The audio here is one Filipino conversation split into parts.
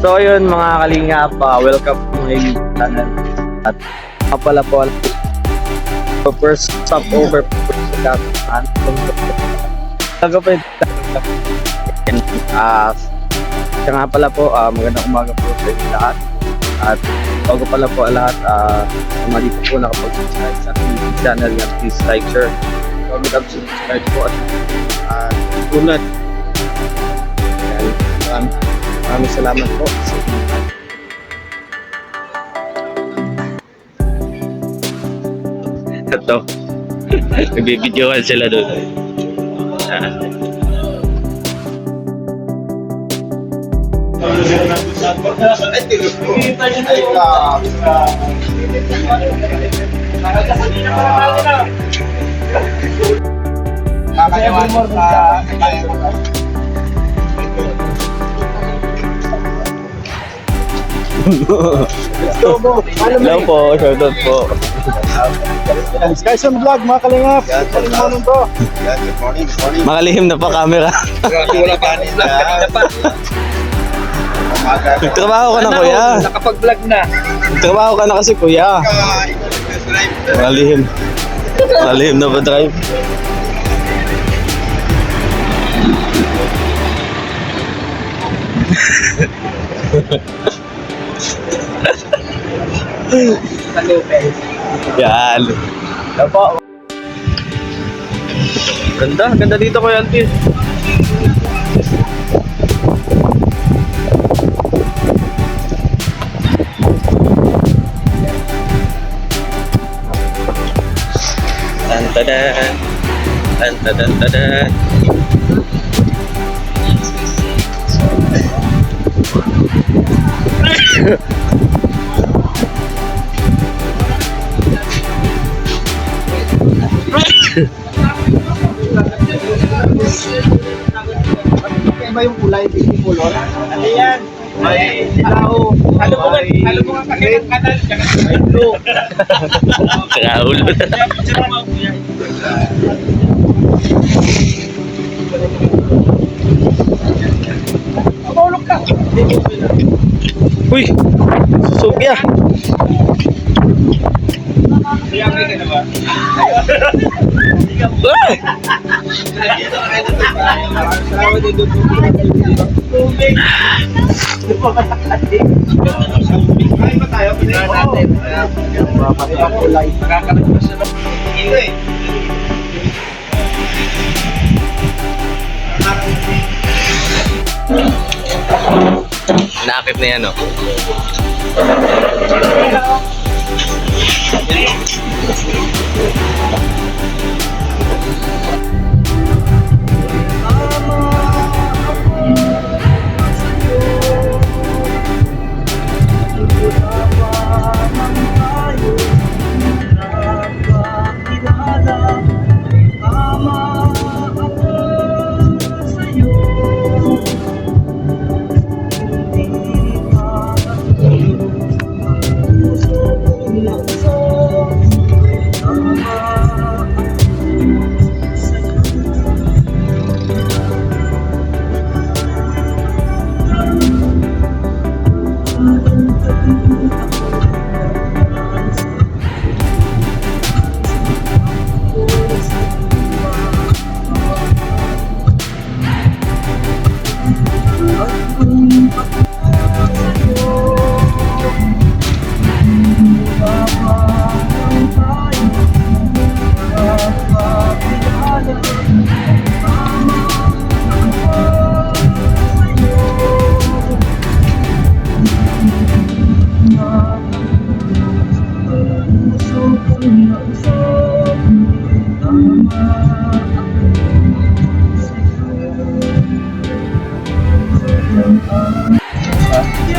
So ayun mga kalingap, welcome to my channel. At pala po, first stop over po sa Kataan. Siya nga pala po, magandang umaga po sa inyo lahat. At bago pala po lahat, mali po nakapag-subscribe sa aking channel yan, please like, share, comment, and subscribe po at tulad. Maraming salamat po sa inyo. Ito, nagbibidyohan sila doon. Hello po, shoutout po. Skyson Vlog, mga kalingap. Good morning po. Good morning, good morning. Makalihim na pa camera. Wala pa, kanina pa. Nagtrabaho ka na kuya. Nakapag-vlog na. Nagtrabaho ka na kasi kuya. Makalihim. Makalihim na pa drive. Yan. Dapo. Ganda, ganda dito Kuya Alvin. Tantadan. Tantadan tadan. Iba yung kulay, yung kulor. Ano yan? May tao. Halo mo nga kasi ng kanal. May blue. Kaulo. Maulog ka. Uy! Susubya! Siyangay ka na ba? Ay! Salamat dito. Tubig. Kain ba tayo? Pinayin natin. Mga kulay. Nakakalag pa siya ng iwi. Nakakit na yan, oh.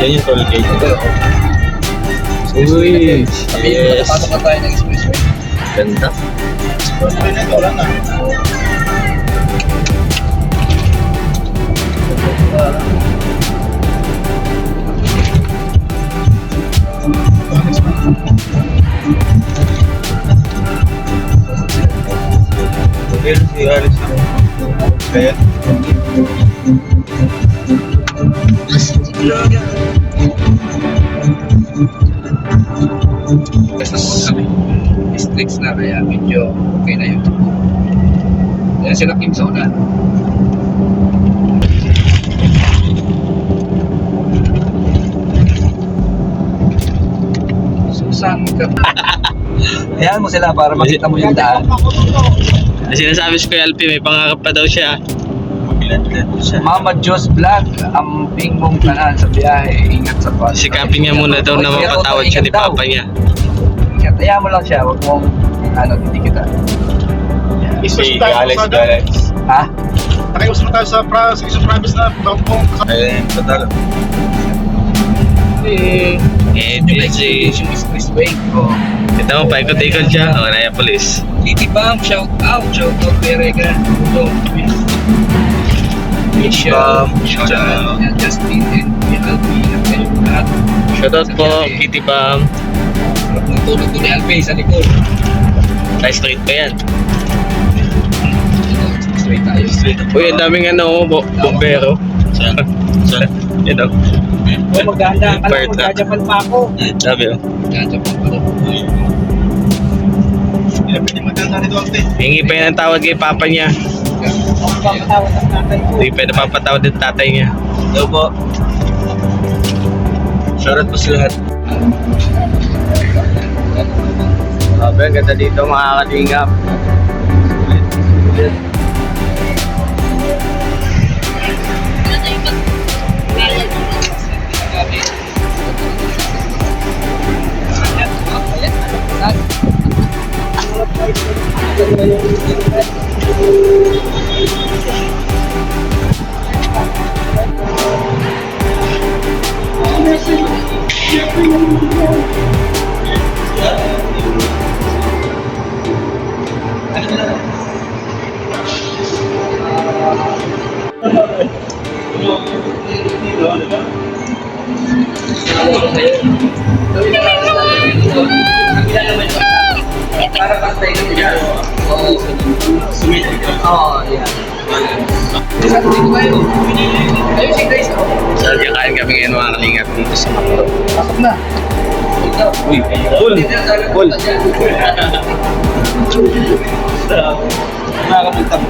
Yan yung toll gate. Uy! Yes! Pasok na tayo ng expressway. Ganda. Expressway na ito, wala na. Pero si Alice Kaya? Kaya medyo okay na yun. Ayan sila Kim sa unan. Susan ka. Ayan mo sila para makita mo yung daan. Sinasabi si Kuya Alpi, may pangarap pa daw siya. Mama Diyos Vlog, amping mong tanan sa biyahe. Ingat sa bus. Sikapin niya muna daw na mapatawad siya ni Papa niya. Ingat, ayaw mo lang siya. Huwag mong, hindi kita. Si Alex Galax. Ha? Nakiusap na tayo sa isang province na bangkong. Ayun, patalo. busy. Yung expressway. Oh. Ito mo, paikot-ikot siya. O, naya police. Titi Bam, shout out, Perega. Misha, shout out, Justin and Alpi, at kayong lahat. Shoutout po, Kitty Bam. Sarap ng tulog ko ni Alpi sa likod. Nice street pa yan. Straight tayo. Uy, ang daming bombero. Saan? Saan? Ito. Maganda ka lang, Part na. magjajapan pa ako. Sabi mo. Jajapan pa rin. Hindi na pwede maganda nito ang te. Hingi pa yan ang tawad kay Papa niya. Ako papatawad ang tatay ko. Hindi pa napapatawad ng tatay niya. Hello po. Shoutout po sa lahat. Sabi, ang ganda dito mga kalingap. Para pastay na siya. Oo, yeah. Saan dito kayo? Ayun si Grace. Saan niya kain kami ngayon mga kalingap dito sa Macdo. Pasok na. Uy, full. Full. Nakakapunta mo.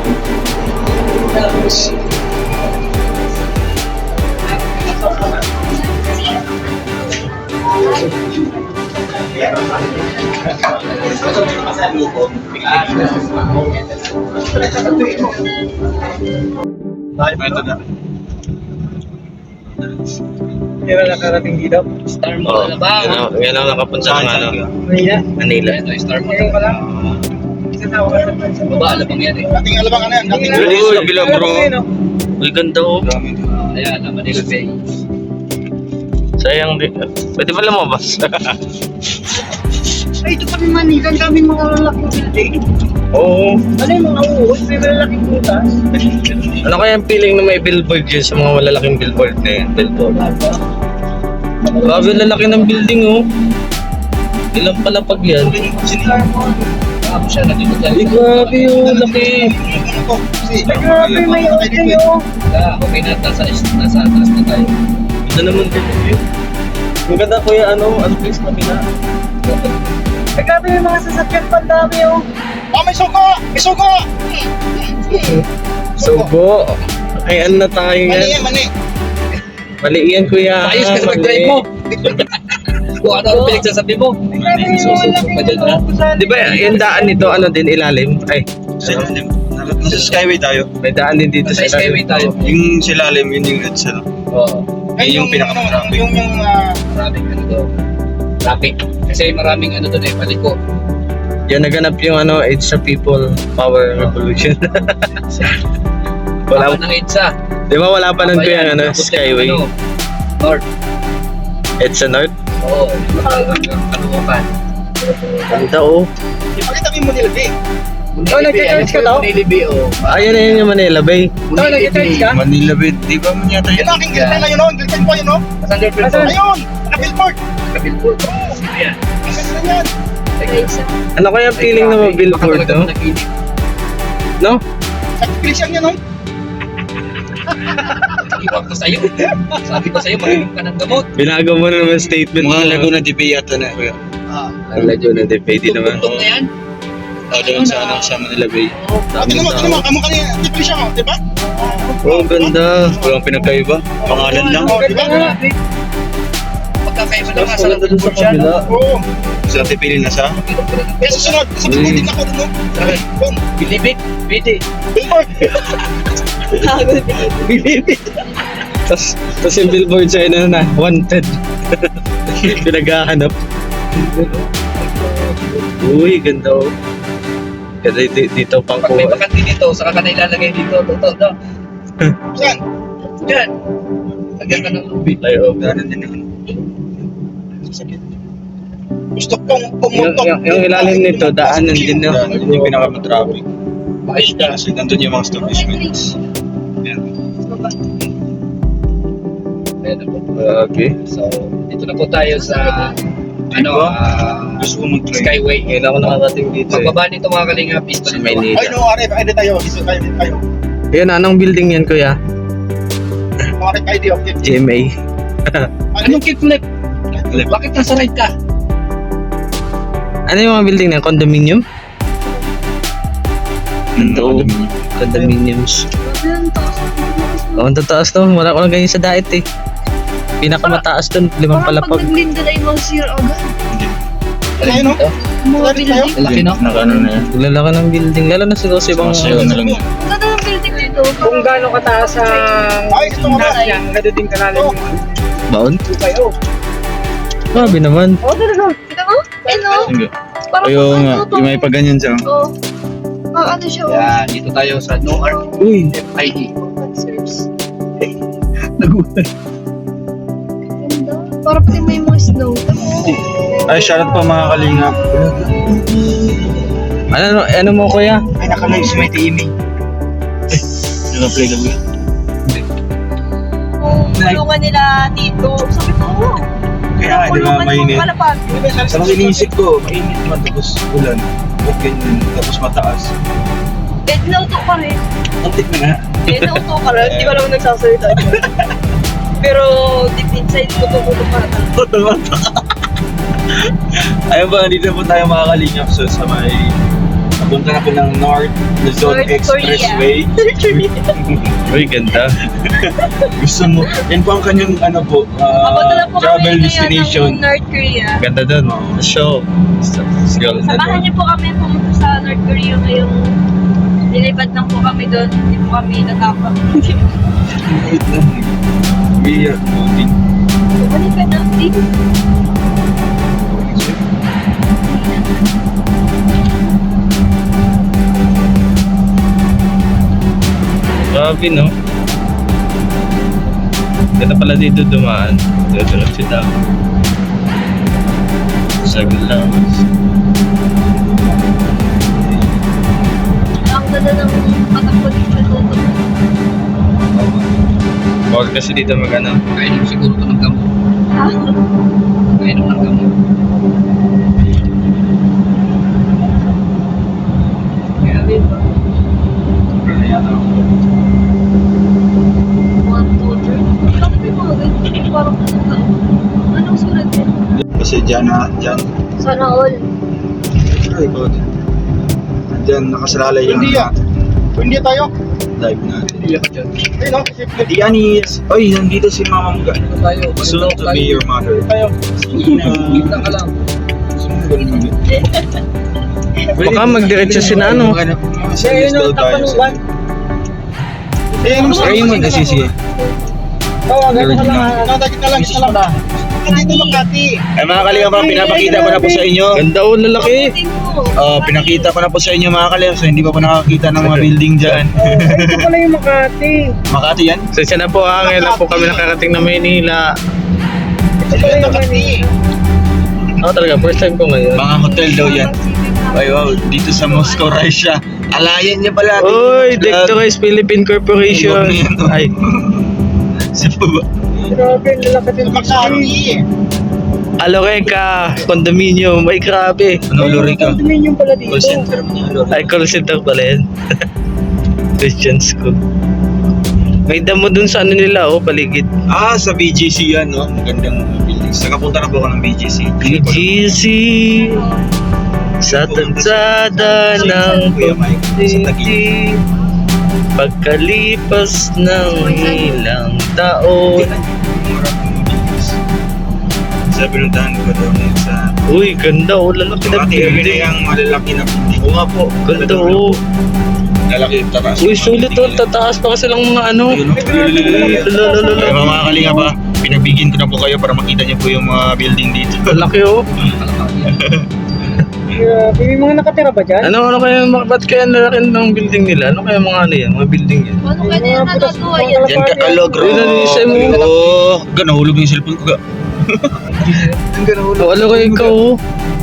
Ito na. Hindi na nakarating dito. Star mo Oh, na ba? yan ang nakapunta ng Manila. Manila. Ito, star mo Ngayon na pa lang. Isa na ako sa Baba, alabang yan eh. Dating alabang ano yan. Dating Uy, kabila bro. Uy, ganda oh. Ayan, na Manila Bay. Sayang din. Pwede pala lumabas. Ay, ito kami Manila. Ang daming mga lalaking building. Oo. Ano yung mga uod? May malalaking butas. Ano kaya ang feeling na may billboard yun sa mga malalaking billboard na yun? Billboard. Grabe lalaki ng building oh. Ilang palapag yan. Ako siya, nandito tayo. Ay, grabe oh, laki. Ay, grabe, may uod kayo. Okay na, nasa taas na tayo. Ganda naman din yun. Ang ganda kuya, ano please kabila. Ay, grabe, may mga sasakyan pa dami oh. Oh, may suko! May suko! Sugo. Ay, ano na tayo yan? Mani. Mali yan kuya. Ayos ka sa Mali. pag-drive mo. Kung ano pinagsasabi mo. Grabe, yung Susunod pa dyan ha. Di ba yung daan nito ano din ilalim? Ay, Nasa Skyway tayo. may daan din dito Sa Skyway tayo. Yung silalim, yun yung EDSA. Oo. Yun yung pinaka-traffic. Yung Maraming ano doon. Traffic. Kasi maraming ano doon eh, paliko. yan naganap yung ano, It's a People Power Revolution. Wala wala, ng EDSA. di ba wala pa nun ko yung ano, Tapos yung Skyway? ano, North. It's a North? Oo. Kanuwakan. Ganda oh. Pakita mo yung Manila Bay. Oh, nagcha-charge ka daw? Nilibi, oh. Ayun na yun yung Manila Bay. Oh, nag-charge ka? Manila Bay, di ba man yata Yun yun? aking girlfriend na yun oh. Girlfriend ko yun oh. Saan girlfriend mo? Ayun! Naka-billboard. Kabillboard. Ayan. Ang ganda na yan. Ano kaya ang feeling na mabillboard no? No? Sa Christian yan oh. Iwag ko sa'yo. Sabi ko sa'yo, marinig ka ng gamot. Binago mo na naman statement Mga mo. Laguna DP yata na. Kuya. Ang Laguna de Pay, di naman. Tugtog na yan. doon sa ano, sa Manila Bay. Tingnan mo, kamo kanina, tipo siya mo, di ba? Oh, ganda. Walang pinagkaiba. Pangalan lang. Oh, di ba? Magkakaiba lang nga sa Ganda dun sa kabila. Oo. Sa tipilin na sa? Kaya susunod, sabi ko din ako doon. Doon. Bilibid, bidi. Billboard. Tapos yung billboard sa ano na, wanted. Pinaghahanap. Uy, ganda oh. Ganda dito pang Pag may bakante dito, saka ka na ilalagay dito. Toto. Saan? Diyan. Lagyan ka ng lubid. Gano'n din naman. Gusto kong Yung, pumutok. yung ilalim nito, daanan din no. Yun yung pinaka-traffic. Ayos ka. Kasi nandun yung mga establishments. Yan. Ayan na po. Okay. So, dito na po tayo sa Diba? Gusto ko mag-try. Skyway. Ngayon ako nakarating dito eh. Pagbaba nito mga kalingap, pista Sa na Maynila. Ay, no, Arif, ID tayo. Isa tayo, tayo. Yun, anong building yan kuya? Arif, ID, okay. GMA. Anong kickflip? Bakit nasa right ka? Ano yung mga building na? Condominium? Ito, condominiums. Oo, ang tataas to. Wala ko lang ganyan sa daet eh. Pinakamataas doon, 5 Parang pag palapag. naglinda na yung mga sir agad. Ayun, no? Mga Lagi tayo? building. Laki no? Naka-ano na yan. Lalaki ng building, lalo na siguro sa ibang... Masayaw na lang yan. Ang ganda ng building dito. Kung gaano kataas ang Ay, ito nga ba? yan, gano'n kalalim yung Baon? kayo. Grabe naman. Oo, talaga. Kita mo? Ano? Sige. Parang Ayaw nga, ano to? yung may paganyan siya. Oo. Ano siya? oh. Yan, dito tayo sa No Art Uy, ID. Concerts. Nagulat. Ganda. Parang pati may mga snow. Ay, shoutout pa mga kalingap. ano mo kuya? Ay, nakalive si Mighty Amy. Naka-play na ba yun? Tulungan nila dito. Sabi ko, oo. Kaya, di ba, mainit. Palapag. Sa mga iniisip ko, mainit naman tapos ulan. Huwag ganyan, tapos mataas. Eh, nauto ka rin. Antik na nga. Eh, nauto ka rin. Hindi ka naman nagsasalita. Pero deep inside, tutukulong ka na. Ayun ba, dito po tayo mga kalingap sa may papunta na po ng North Luzon North Expressway. Uy, ganda. Gusto mo, yan po ang kanyang ano po, Papunta na po travel kami ngayon destination. ng North Korea. Ganda doon. Show. Samahan niyo po kami pumunta sa North Korea ngayong nilipad lang po kami doon. Hindi po kami natapang. Wait lang. We are moving. Bumalik ka na, please. Grabe no? Ganda pala dito dumaan. Dito sila. Saglit lang. Ang ganda ng patakbo dito. Bawal kasi dito mag-ano. Kainom siguro ito ng gamot. Ha? Kainom ng gamot. Grabe ba? 1, 2, 3. Bakit may mga ganyan? Parang anong sulat din? Kasi dyan, Sana all. ay ko. Dyan, nakasalalay yung Hindi ah. Hindi tayo. live natin. Iyak dyan. Ayun, no? Kasi Di Anis, oy, nandito si Mama Mga. Dito tayo. Soon to be your mother. tayo. Kita ka lang. Baka magdiretso si Nano. Kasi still tayo sa Kayo mag-assisi. Oo, gano'n ka lang. Nadagit na lang, isa lang. Dito Makati. Ay mga kalingap, pinapakita ko na po sa inyo. Ganda oh, lalaki. Pinakita ko na po sa inyo mga kalingap, so hindi pa po nakakita ng mga building dyan. Ito pala yung Makati. Makati yan? So siya na po ngayon lang po kami nakarating na Maynila. Ito pala yung Makati. Ako talaga, first time ko ngayon. Mga hotel daw yan. Ay wow, dito sa Moscow, Russia. Alayan niya pala. Uy, Dectorize Philippine Corporation. Ay, Sa baba. Grabe, lalaki din. Makati. Aloreka, condominium. Ay, grabe. Ano, Lorica? Condominium pala dito. Call center mo niya, Lorica. Ay, call center pala yan. Christian school. May damo dun sa ano nila, oh, paligid. Ah, sa BGC yan, no? Magandang building. Nakapunta na po ako ng BGC. BGC. Sa tantsada ng pagtiti, pagkalipas ng ilang taon. Sa pinuntahan ko doon sa... Uy, ganda oh, lalaki na building. ang malalaki na building. Oo nga po, ganda oh. Lalaki tataas. Uy, sulit oh, tataas pa kasi lang mga ano. Kaya mga kalinga pa, pinagbigyan ko na po kayo para makita niyo po yung mga building dito. Laki oh. Grabe, may mga nakatira ba dyan? Ano kaya, ba't kaya lalaki ng building nila? Ano kaya mga ano yan, mga building yan? Ano kaya na natatuwa yan? Yan ka alogro. Uy, nanisay mo. Oo, nahulog yung cellphone ko. Oh, ano kaya ikaw oh?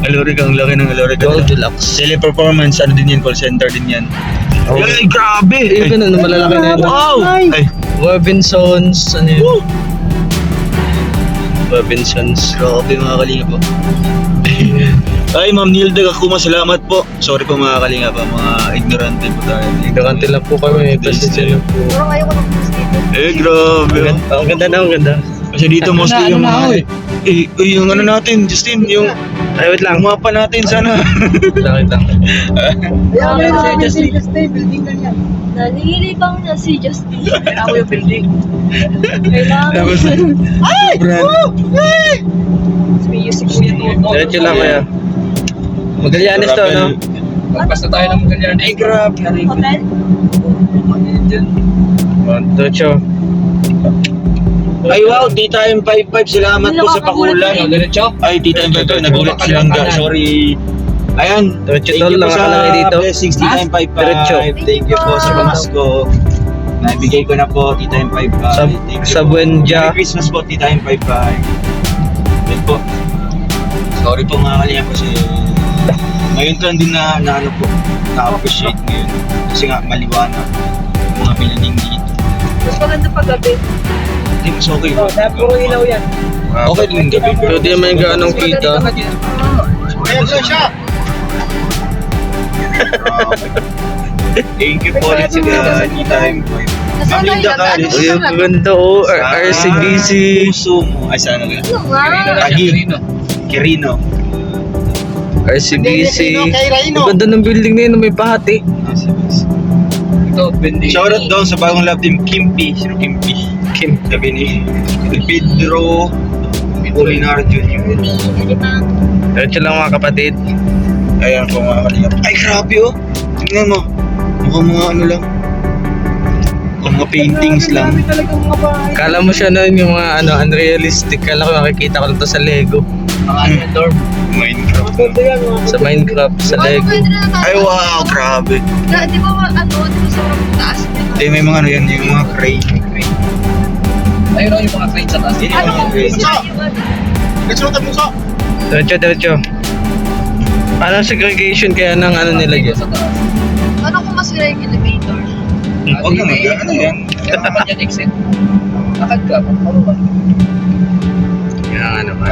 Aloric, ang laki ng Aloric. Wow, deluxe. Teleperformance, ano din yan, call center din yan. Oh. Ay, grabe! Eh, ganun, malalaki na yun. Wow! Ay, Robinsons, ano yun? Robinsons. grabe mga kalinga po. Ay, Ma'am Nilda Kakuma, salamat po. Sorry po mga kalinga po, mga ignorante po tayo. Ignorante lang po kami, pasensya lang po. Pero ayoko ng post dito. Eh, grabe. Ang ganda na, ang ganda. Kasi dito mostly yung mga... yung ano natin, Justin, yung... Ay, wait lang. Mapa natin sana. Lakit lang. Kaya may namin si Justin, building na yan. Nalilibang na si Justin. Kailangan ko yung building. Kailangan. Tapos, brand. May music po yan. Diretso lang kaya. Magallanes to, no? Magpas na tayo ng Magallanes. Ay, grabe. Hotel? Diretso. Ay wow, Tita M55, salamat po sa pakulan. Diretso. Ay, Tita M55, nagulat silang sorry. Ayan, Diretso thank tol, you po nakakalagay sa dito. blessings, Tita M55. Diretso. Thank you po sa pamasko. Naibigay ko na po, Tita M55. Thank you Sa po. Buendia. Merry Christmas po, Tita M55. Yun po. Sorry po nga kanina kasi ngayon ko lang din na ano po, na-appreciate ngayon. Kasi nga maliwanag yung mga building dito. Mas maganda pag gabi. Hindi mas okay po. Dahil puro ilaw yan. Okay din gabi. Pero di naman yung gaanong kita. Ayan siya! Thank you po ulit sa time. Nasaan tayo? Kalis. Uy, ang ganda oh. RCBC. Puso mo. Ay, saan nga? Ano nga? Agi. Kirino. RCBC. Ang ganda ng building na yun, may pahati. Ito, building. Shoutout down sa bagong love team, Kimpi. Sino Kimpi? Kim. Sabi ni Pedro Polinar Jr. Diretso lang mga kapatid. Ayan po mga kalingap. Ay, grabe oh. Tingnan mo. Mukhang mga ano lang. Mukhang mga paintings lang. Marami talagang mga bahay. Kala mo siya nun yung mga ano, unrealistic. Kala ko makikita ko lang to sa Lego. Mga ano yan, dorm. Minecraft. Ganda yan, mga Sa Minecraft, sa Lego. Ay, wow. Grabe. Di ba ano, di ba sa taas? Hindi, may mga ano yan. Yung mga crane. Ayun o, yung mga cranes sa taas. Yun yung Ano mga kung crane. sila yung ano? Diretso. Parang segregation kaya ng ano nila Dito dyan. sa taas. Ano kung mas yung elevator? Huwag na mag ano yan. Meron naman yan exit. Lakad ka, paparuan. Kaya nga naman.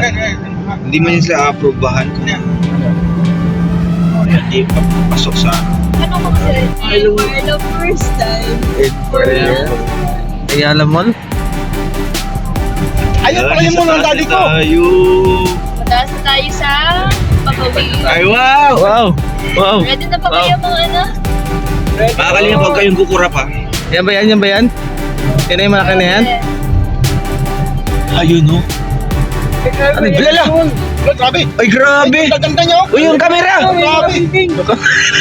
Hindi man yun sila aprobahan. Hindi papasok sa Ano kung sila for the first time? Ayala Mall? Ayun pala yung muna ng daddy ko. Tayo. Mataas na tayo sa Pagawi. Ay, wow. Wow! Ready na pa kayo mga ano? Makakalinga pag kayong kukura pa. Yan ba yan? Yan ba yan? Yan na yung malaki na yan? Ayun no. Ano, Bilala! Grabe! Ay, grabe! Gaganda niyo! Uy, yung camera! Grabe!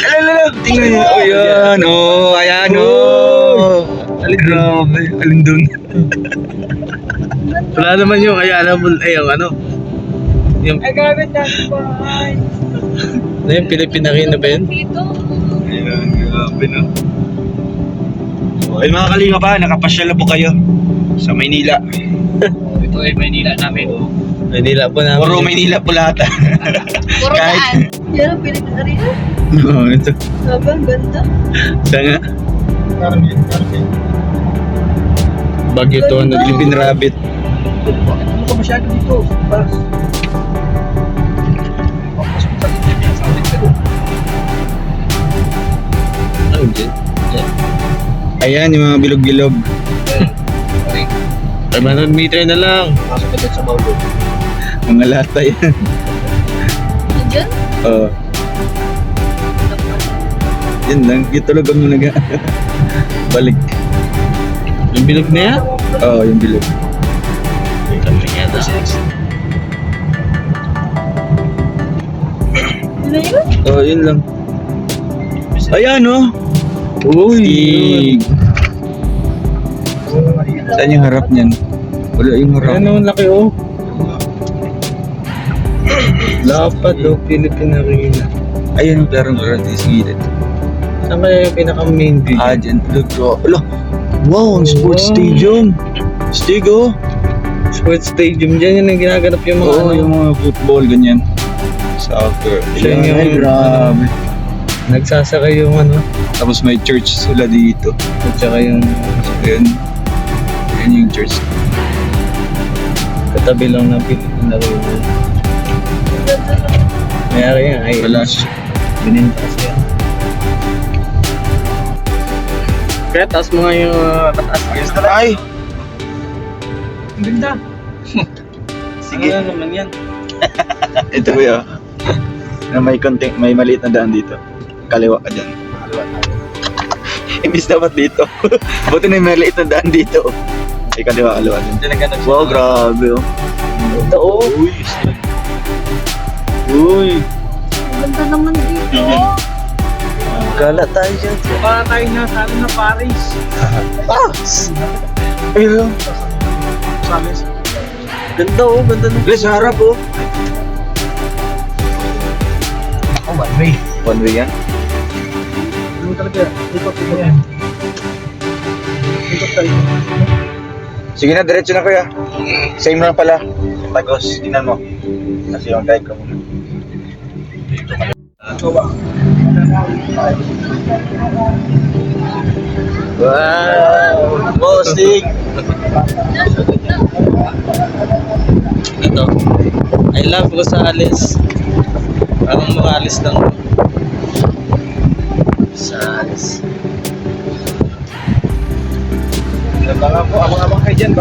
Alala! Tingnan niyo! Oh, yan! Oh, ayan! Oh! Grabe! Alin dun? Wala naman yung Ayala Mall. Ay, yung ano? Yung, Ay, grabe dami bahay. ano yung Pilipinarina ba yun? Dito. Ayan, grabe no. Ay, mga kalinga pa, nakapasyal na po kayo sa Maynila. Ito ay Maynila namin. Manila po namin. Puro Maynila po lahat. Puro Kahit- daan. Yan ang Pilipinas. Oo, ito. Sabi, ang ganda. Siya nga. Bagyo to, naglipin rabbit. Ano ka masyado dito? Bas. Ano dyan? Ayan, yung mga bilog-bilog. 500 meter na lang. Pasok ka dyan sa Maulo. Mga lata yan. Diyan? Oo. Yan lang, yung talaga mo balik. Yung bilog na yan? Oo, yung bilog. Ano yun? Oo, yun lang. Ayan, oh! Uy! Saan yung harap niyan? Wala yung harap. Ano, ang laki oh. Lapad oh, Philippine Arena. Ayun, pero meron din sa gilid. Saan kaya yung pinaka-main view? Ah, dyan. Look, ala. Wow, ang sports Wow. stadium. Stigo. Sports stadium, dyan yun ang ginaganap yung mga Oo, yung mga football, ganyan. Soccer. Siya yung- Ay, grabe. nagsasakay yung ano, Tapos may church sila dito. at saka yung Ayun. Ayun yung church. katabi lang ng Philippine Arena. Mayari yan, ay Wala siya. bininta kasi yan. Kaya taas mo nga yung kataas. Ay! Ang ganda. Sige. Ano naman yan? Ito kuya. Na may maliit na daan dito. Kaliwa ka dyan. Kaliwa tayo. Imbis dapat dito. Buti na may maliit na daan dito. Ay, kaliwa dyan. Wow, grabe oh. Ito oh. Uy. Uy. Ang ganda naman dito. Gala tayo dyan. Para tayo nasa ano na Paris. Ayun. Ganda oh, ganda na. Guys, sa harap oh. Oh, one way. One way yan. Ano talaga? Ikot ko yan. Ikot tayo. Sige na, diretso na kuya. Same lang pala. Tagos, tingnan mo. Kasi yung drive ko muna. Wow! Bossing! Ito. I love Rosales. Parang Morales lang. Rosales. Baka po, abang-abang kayo dyan.